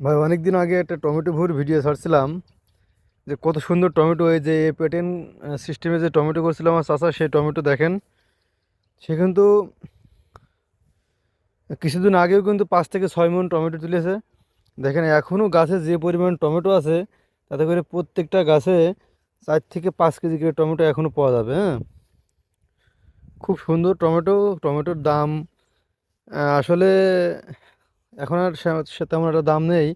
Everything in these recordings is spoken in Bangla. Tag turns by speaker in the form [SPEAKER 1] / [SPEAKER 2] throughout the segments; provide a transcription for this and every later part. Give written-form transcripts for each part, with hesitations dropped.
[SPEAKER 1] ভাই অনেকদিন আগে একটা টমেটো ভুর ভিডিও ছাড়ছিলাম যে কত সুন্দর টমেটো, এই যে পেটেন সিস্টেমে যে টমেটো করছিলাম আমার চাচা, সেই টমেটো দেখেন। সে কিন্তু কিছুদিন আগেও কিন্তু 5 থেকে 6 মণ টমেটো তুলেছে। দেখেন এখনও গাছে যে পরিমাণ টমেটো আছে, তাতে করে প্রত্যেকটা গাছে 4 থেকে 5 কেজি করে টমেটো এখনও পাওয়া যাবে। হ্যাঁ, খুব সুন্দর টমেটো। টমেটোর দাম আসলে এখন আর তেমন একটা দাম নেই,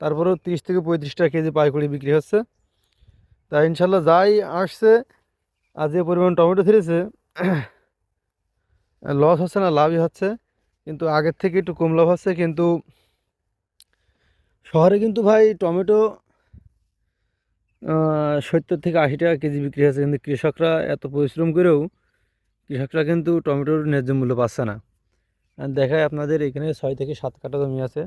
[SPEAKER 1] তারপরেও 30 থেকে 35 টাকা কেজি পাইকারি বিক্রি হচ্ছে। তাই ইনশাল্লাহ যাই আসছে, আর যে পরিমাণ টমেটো ছিঁড়েছে, লস হচ্ছে না, লাভই হচ্ছে। কিন্তু আগের থেকে একটু কম লাভ হচ্ছে। কিন্তু শহরে কিন্তু ভাই টমেটো 70 থেকে 80 টাকা কেজি বিক্রি হচ্ছে, কিন্তু কৃষকরা এত পরিশ্রম করেও কৃষকরা কিন্তু টমেটোর ন্যায্য মূল্য পাচ্ছে না। আর দেখায় আপনাদের এখানে 6 থেকে 7 কাঠা জমি আছে,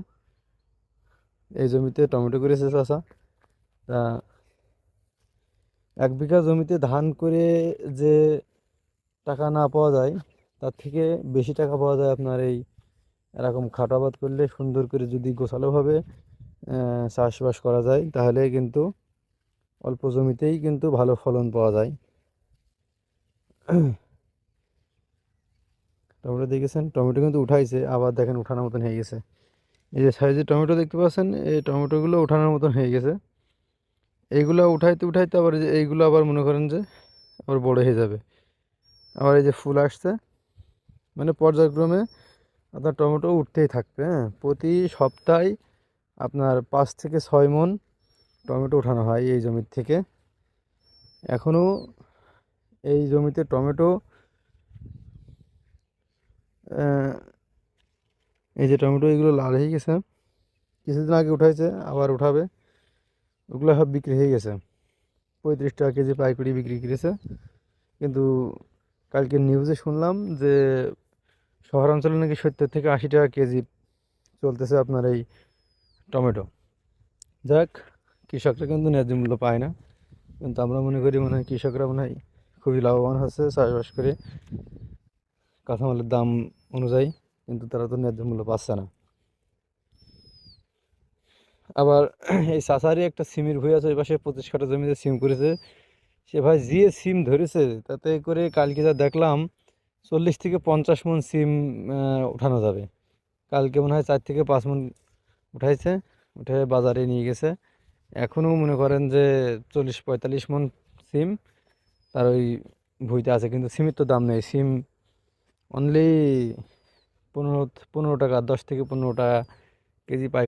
[SPEAKER 1] এই জমিতে টমেটো করেছে চাষা। তা 1 বিঘা জমিতে ধান করে যে টাকা না পাওয়া যায়, তার থেকে বেশি টাকা পাওয়া যায় আপনার এই এরকম খাটাবাদ করলে, সুন্দর করে যদি গোছালোভাবে চাষবাস করা যায়, তাহলে কিন্তু অল্প জমিতেই কিন্তু ভালো ফলন পাওয়া যায়। টমেটো দেখেছেন, টমেটো কিন্তু উঠাইছে, আবার দেখেন উঠানোর মতন হয়ে গেছে। এই যে সাইজের টমেটো দেখতে পাচ্ছেন, এই টমেটোগুলো উঠানোর মতন হয়ে গেছে। এইগুলো উঠাইতে উঠাইতে আবার এই যে এইগুলো আবার মনে করেন যে আবার বড় হয়ে যাবে। আবার এই যে ফুল আসছে, মানে পর্যায়ক্রমে আপনার টমেটো উঠতেই থাকবে। হ্যাঁ, প্রতি সপ্তাহে আপনার 5 থেকে 6 মণ টমেটো উঠানো হয় এই জমির থেকে। এখনও এই জমিতে টমেটো, আহ, এই যে টমেটো, এগুলো লাল হয়ে গেছে, কিছুদিন আগে উঠাইছে, আবার উঠাবে। ওগুলো সব বিক্রি হয়ে গেছে, 35 টাকা কেজি পাইকারি বিক্রি করেছে। কিন্তু কালকে নিউজে শুনলাম যে শহরাঞ্চলে নাকি 70 থেকে 80 টাকা কেজি চলতেছে আপনার এই টমেটো। যাক, কৃষকরা কিন্তু ন্যায্য মূল্য পায় না। কিন্তু আমরা মনে করি মনে হয় কৃষকরা মনে হয় খুবই লাভবান হচ্ছে চাষবাস করে কাঁচামালের দাম অনুযায়ী, কিন্তু তারা তো ন্যায্য মূল্য পাচ্ছে না। আবার এই চাষারই একটা সিমের ভুঁই আছে, ওই পাশে 25 কাঠা জমিতে সিম করেছে। সে ভাই যে সিম ধরেছে, তাতে করে কালকে যা দেখলাম 40 থেকে 50 মণ সিম উঠানো যাবে। কালকে মনে হয় 4 থেকে 5 মণ উঠাইছে, উঠে বাজারে নিয়ে গেছে। এখনও মনে করেন যে 40-45 মণ সিম তার ওই ভুঁইতে আছে, কিন্তু সিমের তো দাম নেই। সিম অনলি 15 15 টাকা, 10 থেকে 15 টাকা কেজি পাই।